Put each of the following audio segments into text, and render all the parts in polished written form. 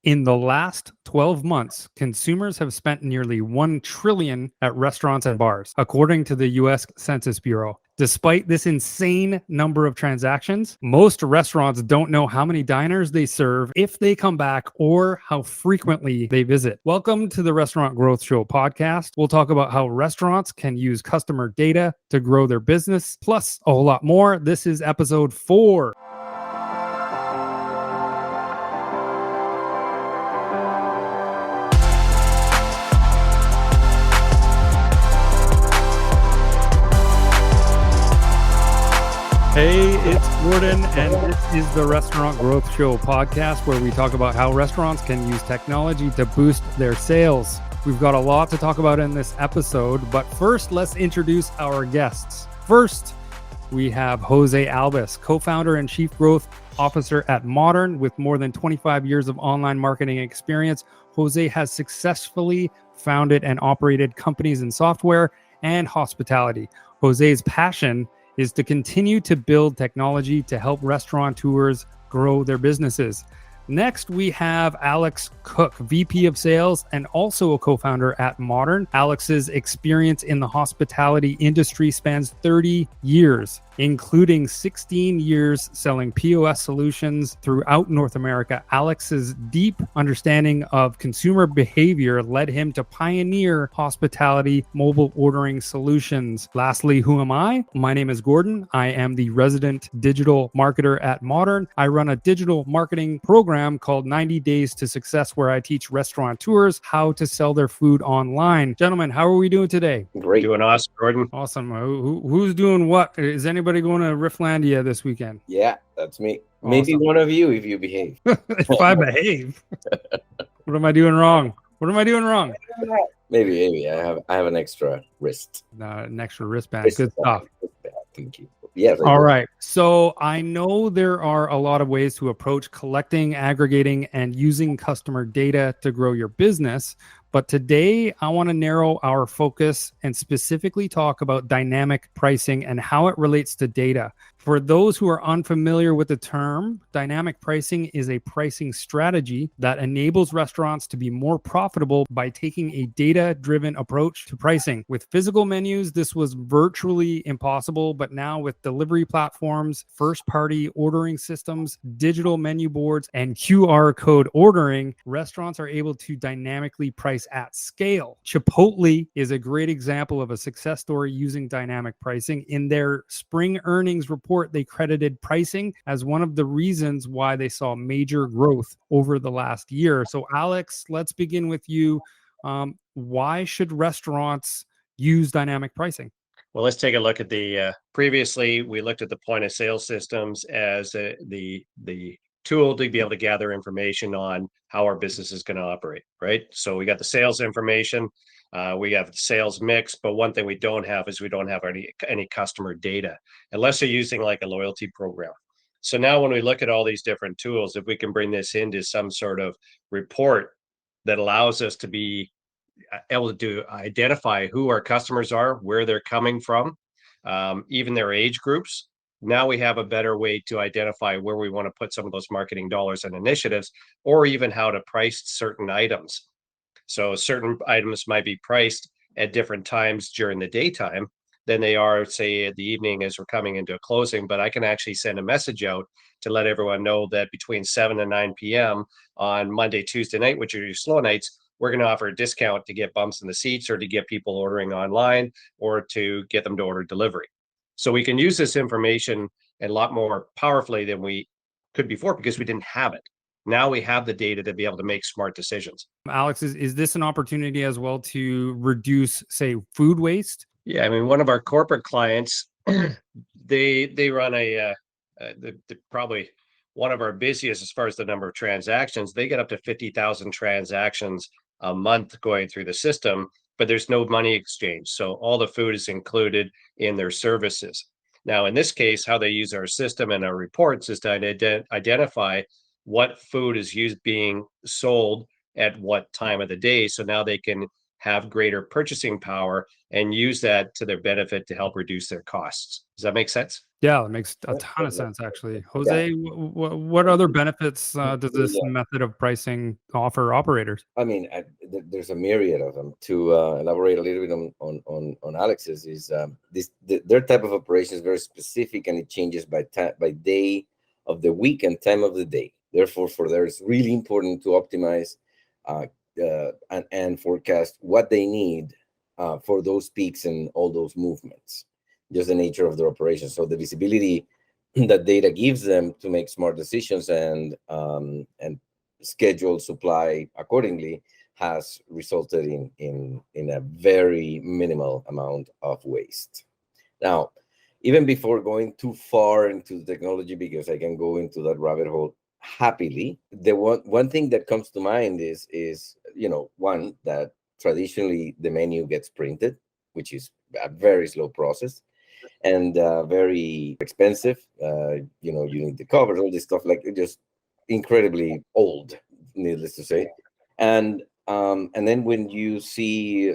In the last 12 months, consumers have spent nearly $1 trillion at restaurants and bars, according to the US Census Bureau. Despite this insane number of transactions, most restaurants don't know how many diners they serve, if they come back, or how frequently they visit. Welcome to the Restaurant Growth Show podcast. We'll talk about how restaurants can use customer data to grow their business, plus a whole lot more. This is episode 4. Hey, it's Gordon, and this is the Restaurant Growth Show podcast where we talk about how restaurants can use technology to boost their sales. We've got a lot to talk about in this episode, but first, let's introduce our guests. First, we have Jose Albas, co-founder and chief growth officer at Modern. With more than 25 years of online marketing experience, Jose has successfully founded and operated companies in software and hospitality. Jose's passion is to continue to build technology to help restaurateurs grow their businesses. Next, we have Alex Cook, VP of Sales and also a co-founder at Modern. Alex's experience in the hospitality industry spans 30 years, including 16 years selling POS solutions throughout North America. Alex's deep understanding of consumer behavior led him to pioneer hospitality mobile ordering solutions. Lastly, who am I? My name is Gordon. I am the resident digital marketer at Modern. I run a digital marketing program called 90 Days to Success, where I teach restaurateurs how to sell their food online. Gentlemen, how are we doing today? Great. Doing awesome, Gordon. Awesome. Who's doing what? Is anybody going to Rifflandia this weekend? Yeah, that's me. Awesome. Maybe one of you if you behave. If I behave. What am I doing wrong? Maybe. I have an extra wrist. An extra wristband. Good stuff. Thank you. Yes. All right. So I know there are a lot of ways to approach collecting, aggregating, and using customer data to grow your business. But today I want to narrow our focus and specifically talk about dynamic pricing and how it relates to data. For those who are unfamiliar with the term, dynamic pricing is a pricing strategy that enables restaurants to be more profitable by taking a data-driven approach to pricing. With physical menus, this was virtually impossible, but now with delivery platforms, first-party ordering systems, digital menu boards, and QR code ordering, restaurants are able to dynamically price at scale. Chipotle is a great example of a success story using dynamic pricing. In their spring earnings report, they credited pricing as one of the reasons why they saw major growth over the last year. So Alex, let's begin with you. Why should restaurants use dynamic pricing? Well, let's take a look at previously we looked at the point of sale systems as the tool to be able to gather information on how our business is going to operate, right? So we got the sales information, we have the sales mix, but one thing we don't have is we don't have any customer data, unless you're using like a loyalty program. So now when we look at all these different tools, if we can bring this into some sort of report that allows us to be able to identify who our customers are, where they're coming from, even their age groups. Now we have a better way to identify where we want to put some of those marketing dollars and initiatives, or even how to price certain items. So certain items might be priced at different times during the daytime than they are, say, at the evening as we're coming into a closing. But I can actually send a message out to let everyone know that between 7 and 9 p.m. on Monday, Tuesday night, which are your slow nights, we're going to offer a discount to get bumps in the seats, or to get people ordering online, or to get them to order delivery. So we can use this information a lot more powerfully than we could before, because we didn't have it. Now we have the data to be able to make smart decisions. Alex, is this an opportunity as well to reduce, say, food waste? Yeah, I mean, one of our corporate clients, they run probably one of our busiest as far as the number of transactions. They get up to 50,000 transactions a month going through the system, but there's no money exchange. So all the food is included in their services. Now, in this case, how they use our system and our reports is to identify what food is being sold at what time of the day. So now they can have greater purchasing power and use that to their benefit to help reduce their costs. Does that make sense? Yeah, that makes a Yeah, ton of sense, actually. yeah. Jose, what other benefits does this Yeah. method of pricing offer operators? I mean, there's a myriad of them. To elaborate a little bit on Alex's is their type of operation is very specific, and it changes by day of the week and time of the day. Therefore, for there, it's really important to optimize uh, and forecast what they need for those peaks and all those movements. Just the nature of their operation. So the visibility that data gives them to make smart decisions and schedule supply accordingly has resulted in a very minimal amount of waste. Now, even before going too far into the technology, because I can go into that rabbit hole happily, the one thing that comes to mind is one, that traditionally the menu gets printed, which is a very slow process and very expensive. You need the covers, all this stuff, like just incredibly old, needless to say. And then when you see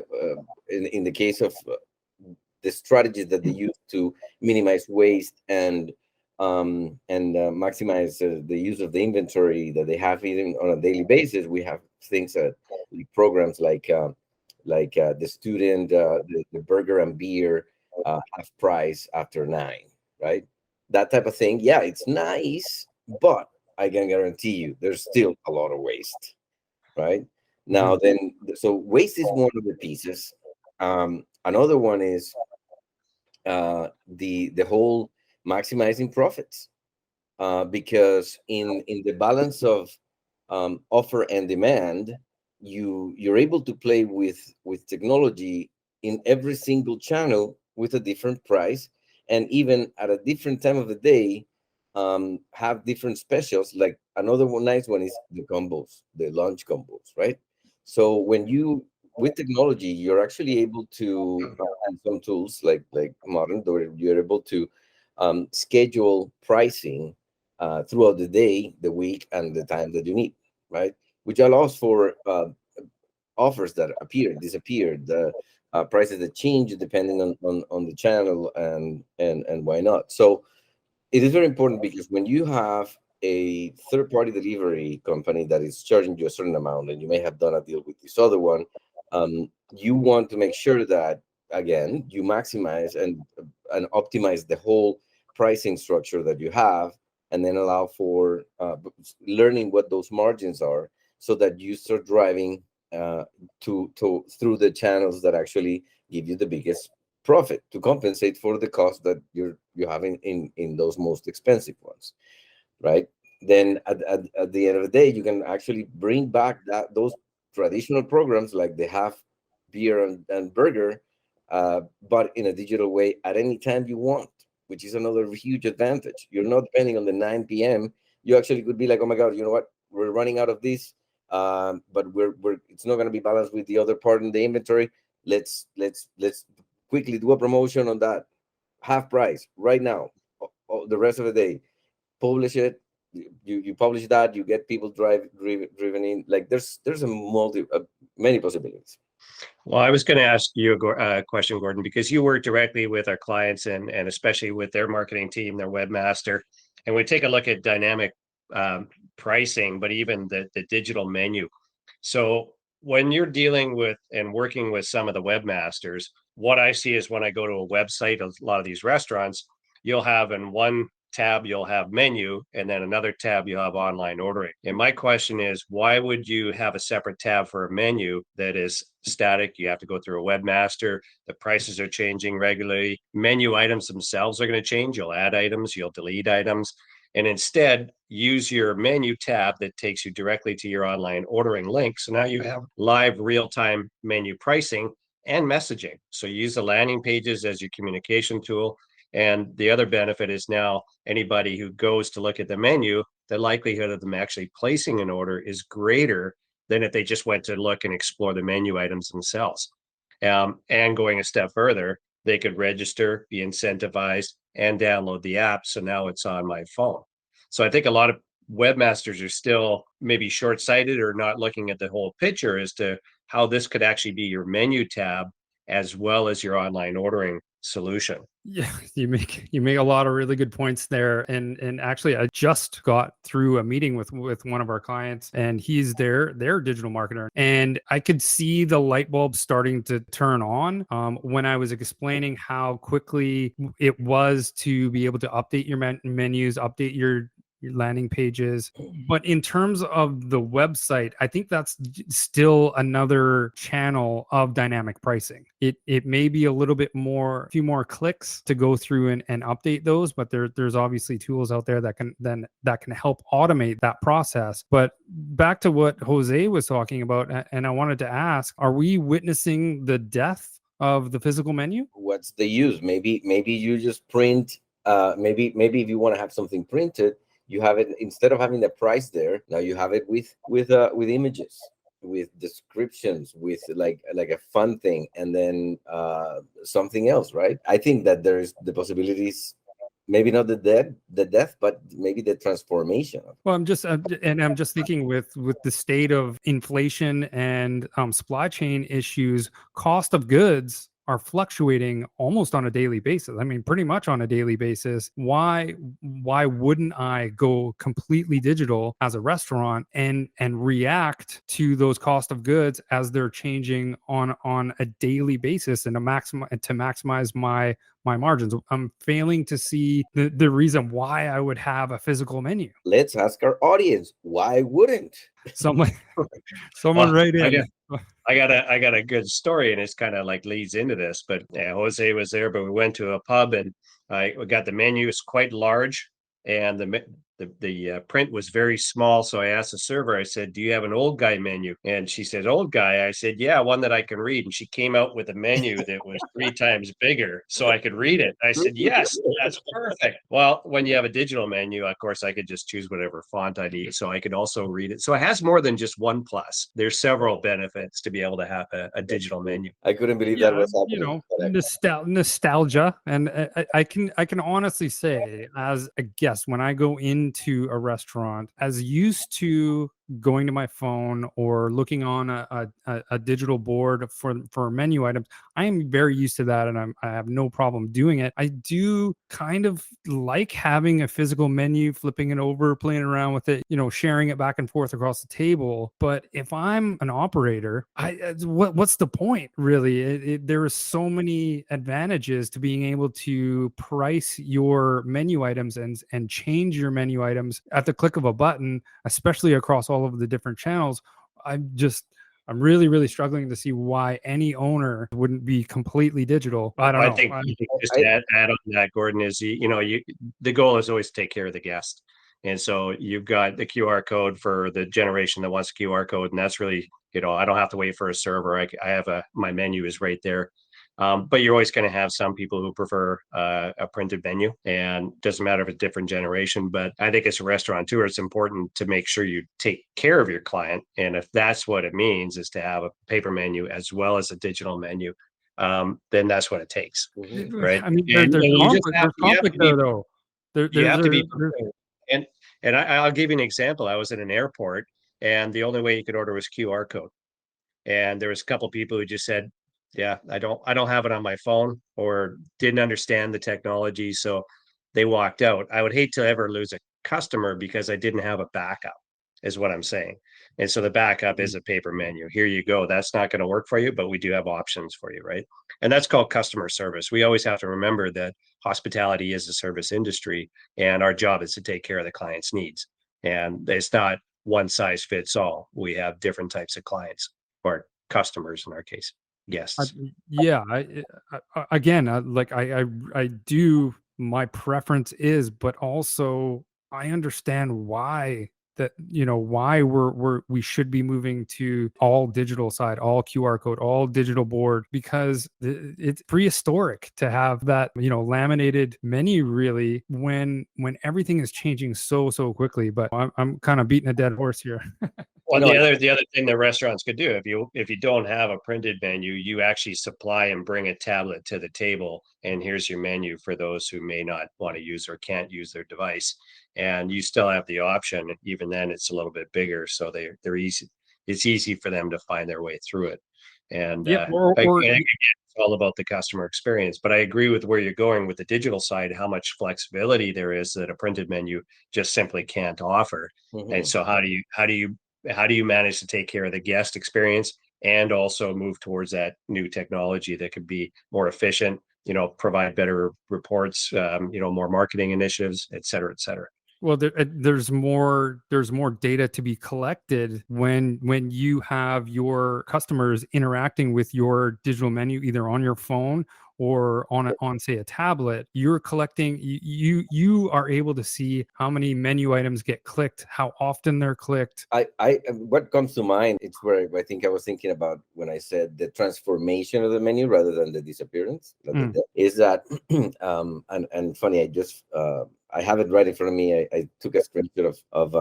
in the case of the strategies that they use to minimize waste and maximize the use of the inventory that they have even on a daily basis, we have things like programs like the student the burger and beer half price after 9, right? That type of thing. Yeah, it's nice, but I can guarantee you there's still a lot of waste, right? Now, then, so waste is one of the pieces. Another one is the whole maximizing profits, because in the balance of offer and demand, you're able to play with technology in every single channel with a different price, and even at a different time of the day, have different specials. Like another nice one is the combos, the lunch combos, right? So when you with technology, you're actually able to and some tools like modern, where you're able to schedule pricing throughout the day, the week, and the time that you need, right? Which allows for offers that appear, disappear, the prices that change depending on the channel, and why not. So it is very important, because when you have a third-party delivery company that is charging you a certain amount, and you may have done a deal with this other one, you want to make sure that, again, you maximize and optimize the whole pricing structure that you have, and then allow for learning what those margins are, so that you start driving to through the channels that actually give you the biggest profit, to compensate for the cost that you're having in those most expensive ones, right? Then at the end of the day, you can actually bring back those traditional programs, like the half beer and burger, but in a digital way at any time you want, which is another huge advantage. You're not depending on the 9 p.m. You actually could be like, oh my god, you know what, we're running out of this, but we're it's not going to be balanced with the other part in the inventory. Let's quickly do a promotion on that half price right now. The rest of the day, publish it. You publish that, you get people driven in. Like there's a many possibilities. Well, I was going to ask you a question, Gordon, because you work directly with our clients and especially with their marketing team, their webmaster, and we take a look at dynamic pricing, but even the digital menu. So when you're dealing with and working with some of the webmasters, what I see is when I go to a website, a lot of these restaurants, you'll have in one tab, you'll have menu, and then another tab, you'll have online ordering. And my question is, why would you have a separate tab for a menu that is static? You have to go through a webmaster. The prices are changing regularly. Menu items themselves are going to change. You'll add items, you'll delete items, and instead use your menu tab that takes you directly to your online ordering link. So now you have live real-time menu pricing and messaging. So you use the landing pages as your communication tool. And the other benefit is now anybody who goes to look at the menu, the likelihood of them actually placing an order is greater than if they just went to look and explore the menu items themselves. And going a step further, they could register, be incentivized, and download the app. So now it's on my phone. So I think a lot of webmasters are still maybe short-sighted or not looking at the whole picture as to how this could actually be your menu tab as well as your online ordering solution. Yeah, you make a lot of really good points there. And actually I just got through a meeting with one of our clients, and he's their digital marketer. And I could see the light bulb starting to turn on when I was explaining how quickly it was to be able to update your menus, update your landing pages. But in terms of the website, I think that's still another channel of dynamic pricing. It may be a little bit more, a few more clicks to go through and update those, but there's obviously tools out there that can help automate that process. But back to what Jose was talking about, and I wanted to ask, are we witnessing the death of the physical menu? What's the use? Maybe you just print. Maybe if you want to have something printed, you have it, instead of having the price there, now you have it with images, with descriptions, with like a fun thing, and then something else, right? I think that there's the possibilities, maybe not the death, but maybe the transformation. Well, I'm just thinking with the state of inflation and supply chain issues, cost of goods are fluctuating almost on a daily basis. I mean, pretty much on a daily basis. Why wouldn't I go completely digital as a restaurant and react to those cost of goods as they're changing on a daily basis, and to maximize my margins? I'm failing to see the reason why I would have a physical menu. Let's ask our audience, why wouldn't Someone Well, write in. I got a good story, and it's kind of like leads into this. But Jose was there, but we went to a pub, and we got the menu. It's quite large, and the print was very small. So I asked the server, I said, "Do you have an old guy menu?" And she said, "Old guy." I said, "Yeah, one that I can read." And she came out with a menu that was 3 times bigger, so I could read it. I said, "Yes, that's perfect." Well, when you have a digital menu, of course, I could just choose whatever font I need, so I could also read it. So it has more than just one plus. There's several benefits to be able to have a digital menu. I couldn't believe that was You happening. know, nostalgia, and I can honestly say, as a guest, when I go into a restaurant, as used to going to my phone or looking on a digital board for menu items, I am very used to that, and I have no problem doing it. I do kind of like having a physical menu, flipping it over, playing around with it, sharing it back and forth across the table. But if I'm an operator, what's the point, really? There are so many advantages to being able to price your menu items and change your menu items at the click of a button, especially across all of the different channels. I'm really, really struggling to see why any owner wouldn't be completely digital. I don't know. I think just to add on that, Gordon, is the goal is always to take care of the guest. And so you've got the QR code for the generation that wants a QR code, and that's really, I don't have to wait for a server. I have my menu is right there. But you're always going to have some people who prefer a printed menu, and it doesn't matter if it's different generation. But I think as a restaurateur, it's important to make sure you take care of your client. And if that's what it means, is to have a paper menu as well as a digital menu, then that's what it takes, right? I mean, there's conflict there, though. You have to be prepared. And I'll give you an example. I was at an airport, and the only way you could order was QR code. And there was a couple people who just said, "Yeah, I don't have it on my phone," or didn't understand the technology, so they walked out. I would hate to ever lose a customer because I didn't have a backup, is what I'm saying. And so the backup is a paper menu. Here you go. That's not going to work for you, but we do have options for you, right? And that's called customer service. We always have to remember that hospitality is a service industry, and our job is to take care of the client's needs. And it's not one size fits all. We have different types of clients, or customers in our case, guests. Yeah. I do. My preference is, but also I understand why why we should be moving to all digital side, all QR code, all digital board, because it's prehistoric to have that laminated menu, really, when everything is changing so quickly. But I'm kind of beating a dead horse here. Well, the other thing that restaurants could do, if you don't have a printed menu, you actually supply and bring a tablet to the table, and here's your menu for those who may not want to use or can't use their device. And you still have the option. Even then, it's a little bit bigger, so they're easy. It's easy for them to find their way through it. And Yeah, again, it's all about the customer experience. But I agree with where you're going with the digital side, how much flexibility there is that a printed menu just simply can't offer. And so how do you manage to take care of the guest experience and also move towards that new technology that could be more efficient, provide better reports, more marketing initiatives, et cetera, et cetera. Well, there's more data to be collected when you have your customers interacting with your digital menu either on your phone or on say a tablet. You're collecting, you are able to see how many menu items get clicked, how often they're clicked. I what comes to mind, it's where I think I was thinking about when I said the transformation of the menu rather than the disappearance, is that and funny, I have it right in front of me. I took a screenshot of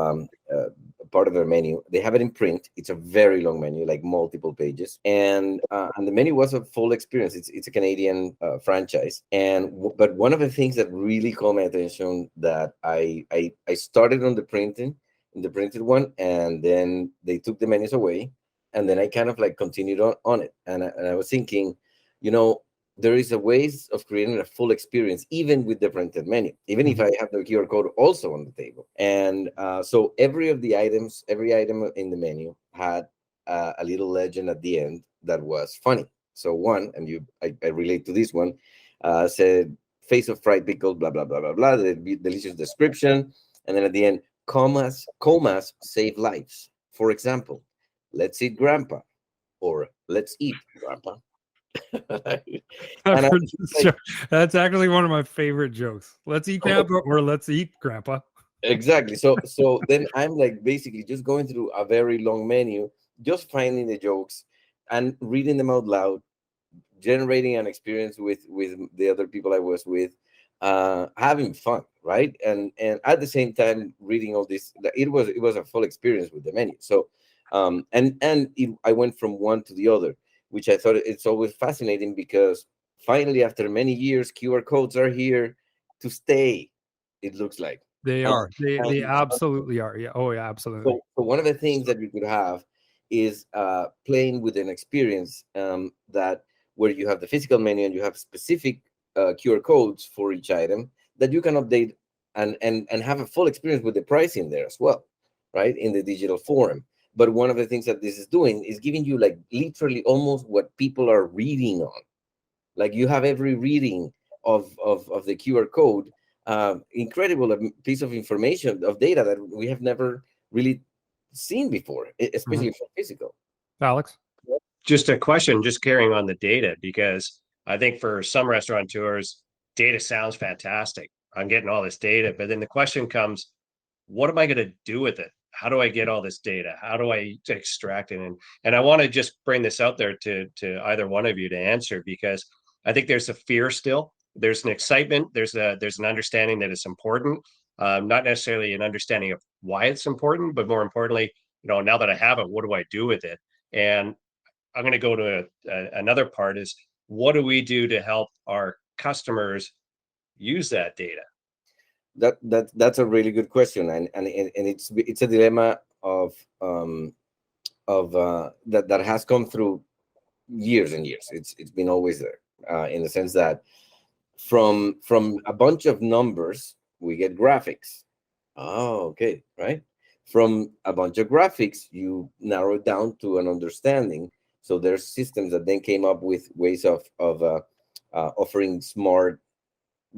part of their menu. They have it in print. It's a very long menu, like multiple pages, and the menu was a full experience. It's a Canadian franchise, but one of the things that really caught my attention that I started on the printed one, and then they took the menus away, and then I kind of like continued on it, and I was thinking, there is a ways of creating a full experience, even with the printed menu, even if I have the QR code also on the table. And so every item in the menu had a little legend at the end that was funny. So one, and I relate to this one, said face of fried pickle, blah, blah, blah, blah, blah, the delicious description. And then at the end, comas save lives. For example, let's eat grandpa, or let's eat grandpa. That's actually one of my favorite jokes. Let's eat grandpa, or let's eat grandpa. Exactly. So then I'm like basically just going through a very long menu, just finding the jokes and reading them out loud, generating an experience with the other people I was with, having fun, right? And at the same time reading all this, it was a full experience with the menu. So I went from one to the other, which I thought it's always fascinating, because finally, after many years, QR codes are here to stay. It looks like they are. They absolutely are. Yeah. Oh, yeah. Absolutely. So one of the things that you could have is playing with an experience that where you have the physical menu and you have specific QR codes for each item that you can update and have a full experience with the pricing there as well, right, in the digital form. But one of the things that this is doing is giving you like literally almost what people are reading on. Like you have every reading of the QR code, incredible piece of information, of data that we have never really seen before, especially for physical. Alex? Just a question, just carrying on the data, because I think for some restaurateurs, data sounds fantastic. I'm getting all this data, but then the question comes, what am I going to do with it? How do I get all this data? How do I extract it? And I want to just bring this out there to either one of you to answer, because I think there's a fear still. There's an excitement. There's an understanding that it's important, not necessarily an understanding of why it's important, but more importantly, now that I have it, what do I do with it? And I'm going to go to another part is, what do we do to help our customers use that data? That's a really good question, and it's a dilemma of that has come through years and years. It's been always there, in the sense that from a bunch of numbers we get graphics. Oh, okay, right. From a bunch of graphics, you narrow it down to an understanding. So there's systems that then came up with ways of offering smart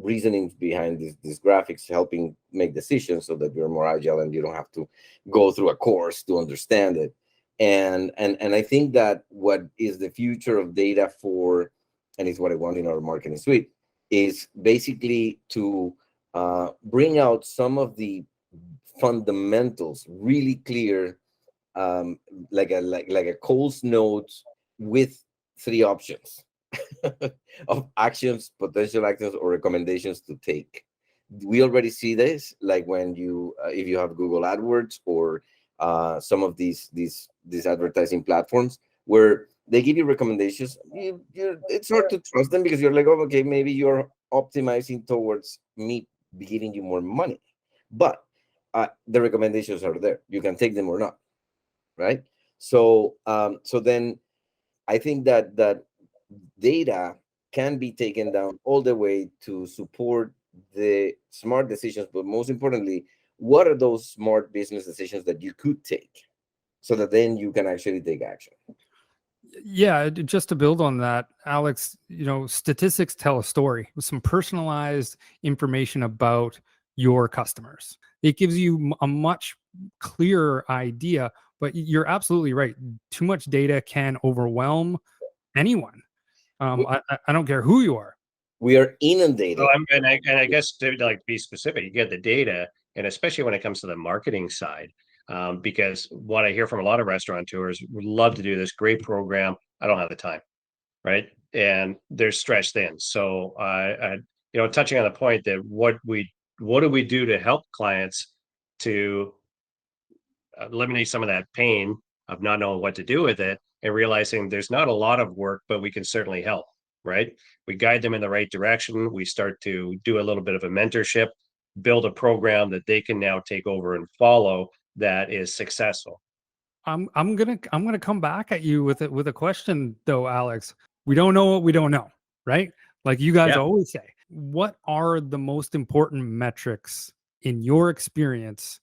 reasonings behind these graphics, helping make decisions so that you're more agile and you don't have to go through a course to understand it. And I think that what is the future of data for, and it's what I want in our marketing suite, is basically to bring out some of the fundamentals really clear, like a Coles note with 3 options of actions, potential actions, or recommendations to take. We already see this, like when you if you have Google AdWords or some of these advertising platforms, where they give you recommendations. It's hard to trust them, because you're like, oh, okay, maybe you're optimizing towards me giving you more money, but the recommendations are there. You can take them or not, right? So then I think that data can be taken down all the way to support the smart decisions, but most importantly, what are those smart business decisions that you could take so that then you can actually take action? Yeah, just to build on that, Alex, statistics tell a story with some personalized information about your customers. It gives you a much clearer idea, but you're absolutely right. Too much data can overwhelm anyone. I don't care who you are. We are inundated. So I guess to like be specific, you get the data, and especially when it comes to the marketing side, because what I hear from a lot of restaurateurs would love to do this great program. I don't have the time, right? And they're stretched thin. So touching on the point that what do we do to help clients to eliminate some of that pain of not knowing what to do with it and realizing there's not a lot of work, but we can certainly help, right? We guide them in the right direction. We start to do a little bit of a mentorship, build a program that they can now take over and follow that is successful. I'm gonna come back at you with a question though, Alex. We don't know what we don't know, right? Like you guys always say. What are the most important metrics in your experience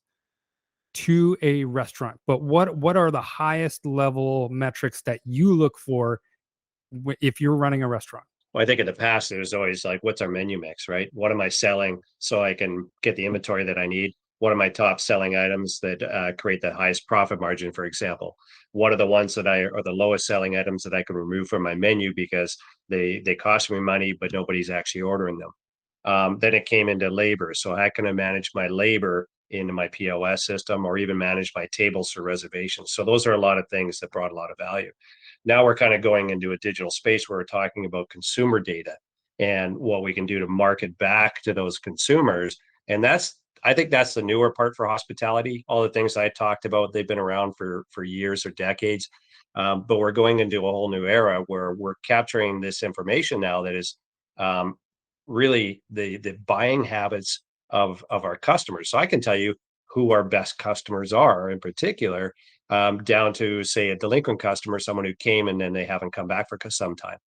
to a restaurant? But what are the highest level metrics that you look for if you're running a restaurant? Well, I think in the past, it was always like, what's our menu mix, right? What am I selling so I can get the inventory that I need? What are my top selling items that create the highest profit margin, for example? What are the ones that are the lowest selling items that I can remove from my menu because they cost me money, but nobody's actually ordering them? Then it came into labor. So how can I manage my labor into my POS system or even manage my tables for reservations? So those are a lot of things that brought a lot of value. Now we're kind of going into a digital space where we're talking about consumer data and what we can do to market back to those consumers. And I think that's the newer part for hospitality. All the things I talked about, they've been around for years or decades. But we're going into a whole new era where we're capturing this information now that is really the buying habits of our customers. So I can tell you who our best customers are in particular, down to say a delinquent customer, someone who came and then they haven't come back for some time,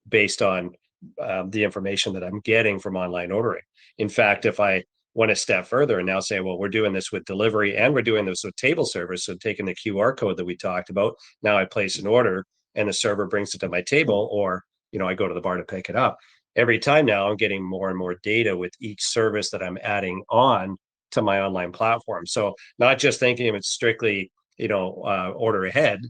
based on the information that I'm getting from online ordering. In fact, if I went a step further and now say, well, we're doing this with delivery and we're doing this with table service, so taking the QR code that we talked about, now I place an order and the server brings it to my table, or I go to the bar to pick it up. Every time now I'm getting more and more data with each service that I'm adding on to my online platform. So not just thinking of it strictly, order ahead.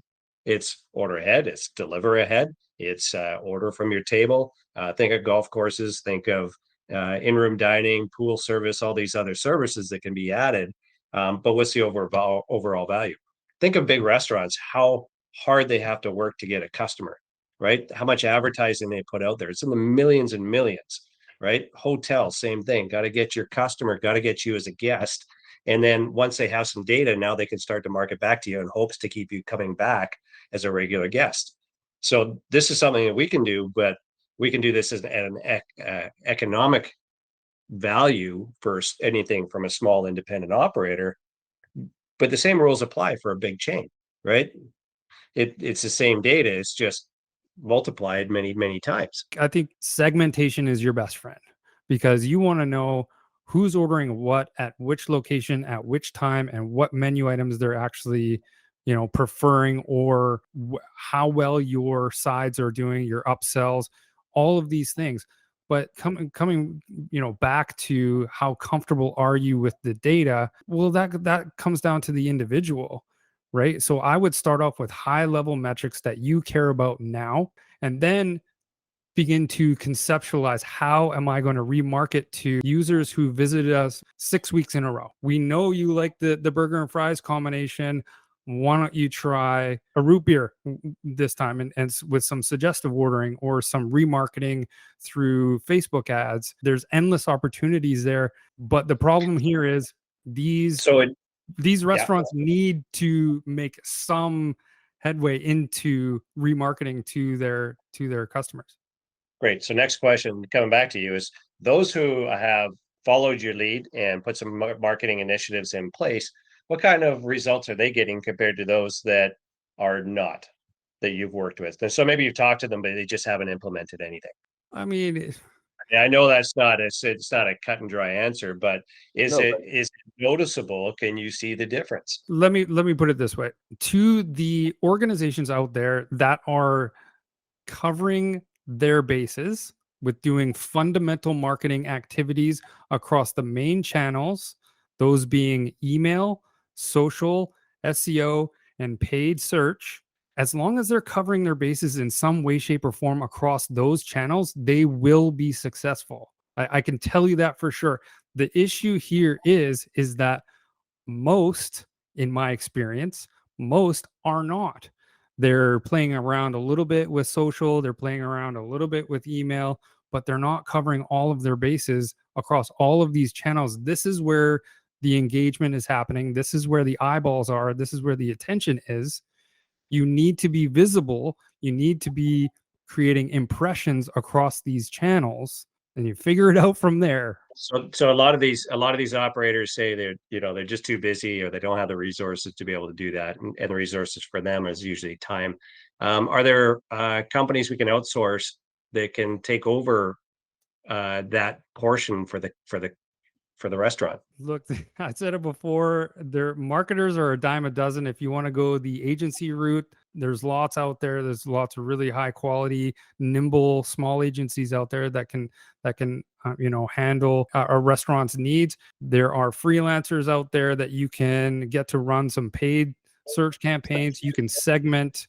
It's order ahead. It's deliver ahead. It's order from your table. Think of golf courses. Think of in-room dining, pool service, all these other services that can be added. But what's the overall value? Think of big restaurants, how hard they have to work to get a customer, right? How much advertising they put out there. It's in the millions and millions, right? Hotels, same thing. Got to get your customer, got to get you as a guest. And then once they have some data, now they can start to market back to you in hopes to keep you coming back as a regular guest. So this is something that we can do, but we can do this as an economic value for anything from a small independent operator. But the same rules apply for a big chain, right? It's the same data. It's just multiplied many, many times. I think segmentation is your best friend because you want to know who's ordering what at which location at which time and what menu items they're actually preferring, or how well your sides are doing, your upsells, all of these things. But coming back to how comfortable are you with the data, well, that comes down to the individual, right? So I would start off with high level metrics that you care about now, and then begin to conceptualize, how am I going to remarket to users who visited us 6 weeks in a row? We know you like the burger and fries combination. Why don't you try a root beer this time, and with some suggestive ordering or some remarketing through Facebook ads? There's endless opportunities there. But the problem here is these restaurants need to make some headway into remarketing to their customers. Great. So next question coming back to you is, those who have followed your lead and put some marketing initiatives in place, what kind of results are they getting compared to those that are not? that you've worked with? And so maybe you've talked to them, but they just haven't implemented anything. I mean, Yeah, I know that's not it's not a cut and dry answer, but No, is it noticeable? Can you see the difference? let me put it this way. To the organizations out there that are covering their bases with doing fundamental marketing activities across the main channels, those being email, social, SEO, and paid search, as long as they're covering their bases in some way, shape, or form across those channels, they will be successful. I can tell you that for sure. The issue here is that most, in my experience, most are not. They're playing around a little bit with social, they're playing around a little bit with email, but they're not covering all of their bases across all of these channels. This is where the engagement is happening. This is where the eyeballs are. This is where the attention is. You need to be visible. You need to be creating impressions across these channels, and you figure it out from there. So a lot of these operators say they're just too busy, or they don't have the resources to be able to do that, and the resources for them is usually time. Are there companies we can outsource that can take over that portion for the restaurant? Look, I said it before, their marketers are a dime a dozen. If you want to go the agency route, there's lots out there. There's lots of really high quality, nimble, small agencies out there that can handle a restaurant's needs. There are freelancers out there that you can get to run some paid search campaigns. You can segment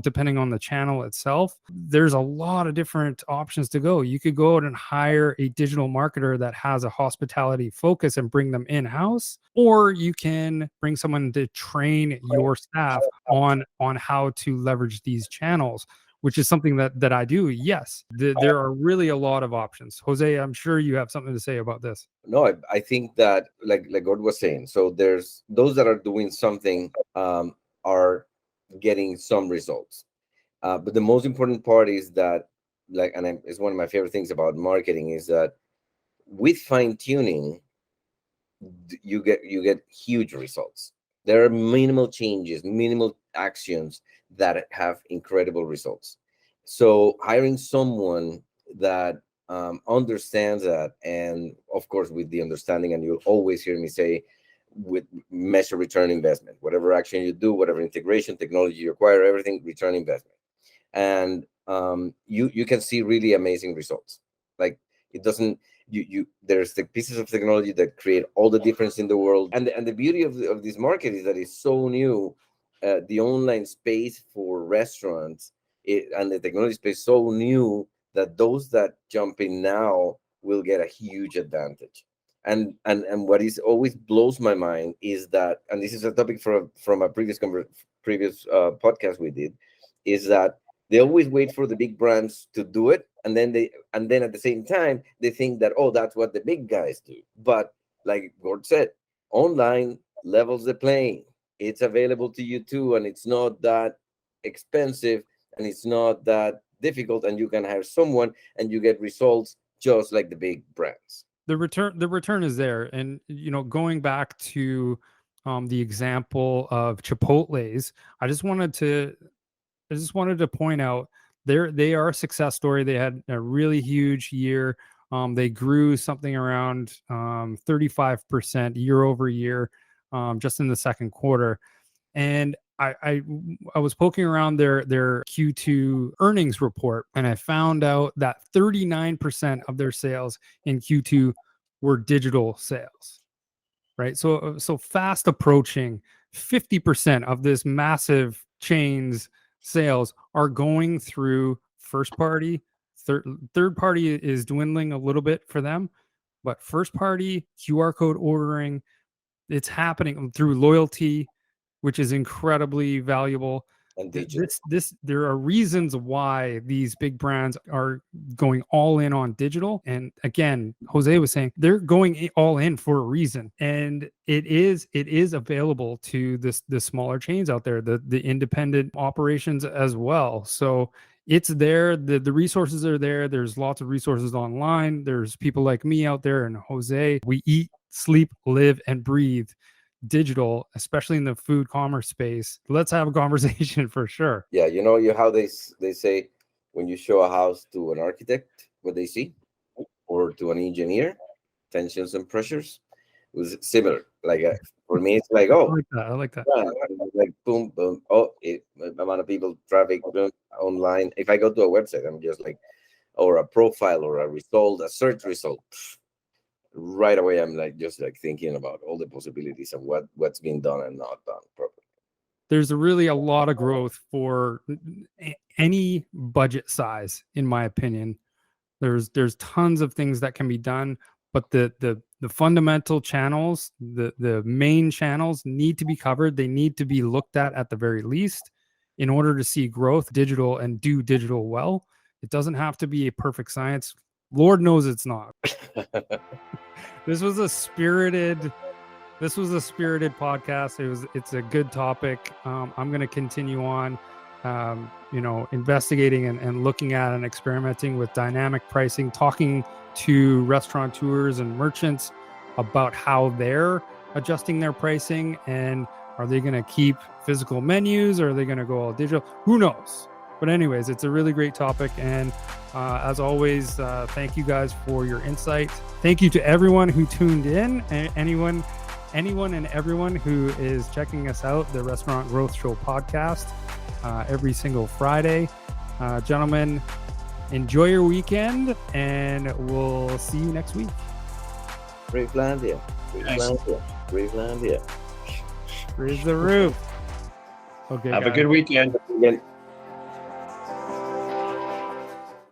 depending on the channel itself. There's a lot of different options to go. You could go out and hire a digital marketer that has a hospitality focus and bring them in-house, or you can bring someone to train your staff on how to leverage these channels, which is something that I do. Yes, there are really a lot of options. Jose, I'm sure you have something to say about this. no, I think that like Gord was saying, so there's those that are doing something are getting some results. But the most important part is that, it's one of my favorite things about marketing, is that with fine tuning, you get huge results. There are minimal changes, minimal actions that have incredible results. So hiring someone that understands that, and of course with the understanding, and you'll always hear me say, with measure return investment, whatever action you do, whatever integration technology you acquire, everything return investment, and you can see really amazing results. Like, it doesn't, you there's the pieces of technology that create all the difference in the world, and the beauty of this market is that it's so new. The online space for restaurants, and the technology space so new, that those that jump in now will get a huge advantage. And what is always blows my mind is that, and this is a topic from a previous podcast we did, is that they always wait for the big brands to do it, and then at the same time they think that, oh, that's what the big guys do. But like Gord said, online levels the playing. It's available to you too, and it's not that expensive, and it's not that difficult, and you can hire someone and you get results just like the big brands. The return is there. And going back to the example of Chipotle's, I just wanted to point out, they are a success story. They had a really huge year. They grew something around 35% year over year, just in the second quarter. And I was poking around their Q2 earnings report, and I found out that 39% of their sales in Q2 were digital sales, right? So fast approaching 50% of this massive chain's sales are going through first party. Third party is dwindling a little bit for them, but first party QR code ordering, it's happening through loyalty, which is incredibly valuable. And digital. There are reasons why these big brands are going all in on digital. And again, Jose was saying they're going all in for a reason. And it is available to the smaller chains out there, the independent operations as well. So it's there. The resources are there. There's lots of resources online. There's people like me out there, and Jose. We eat, sleep, live, and breathe digital, especially in the food commerce space, let's have a conversation for sure. Yeah, you know how they say when you show a house to an architect, what they see, or to an engineer, tensions and pressures, it was similar. Like for me, it's like, I oh, like that. I like that. like boom, boom. Oh, amount of people, traffic, boom, online. If I go to a website, I'm just like, or a profile or a result, a search result. Right away, I'm like just like thinking about all the possibilities of what's been done and not done properly. There's really a lot of growth for any budget size, in my opinion. There's tons of things that can be done, but the fundamental channels, the main channels need to be covered. They need to be looked at the very least in order to see growth digital and do digital well. It doesn't have to be a perfect science. Lord knows it's not. This was a spirited podcast. It's a good topic. I'm going to continue on, investigating and looking at and experimenting with dynamic pricing, talking to restaurateurs and merchants about how they're adjusting their pricing, and are they going to keep physical menus, or are they going to go all digital? Who knows? But anyways, it's a really great topic. And as always, thank you guys for your insight. Thank you to everyone who tuned in, and anyone and everyone who is checking us out, the Restaurant Growth Show podcast, every single Friday. Gentlemen, enjoy your weekend, and we'll see you next week. Bravelandia. Raise the roof. Okay, Have guys. a good weekend.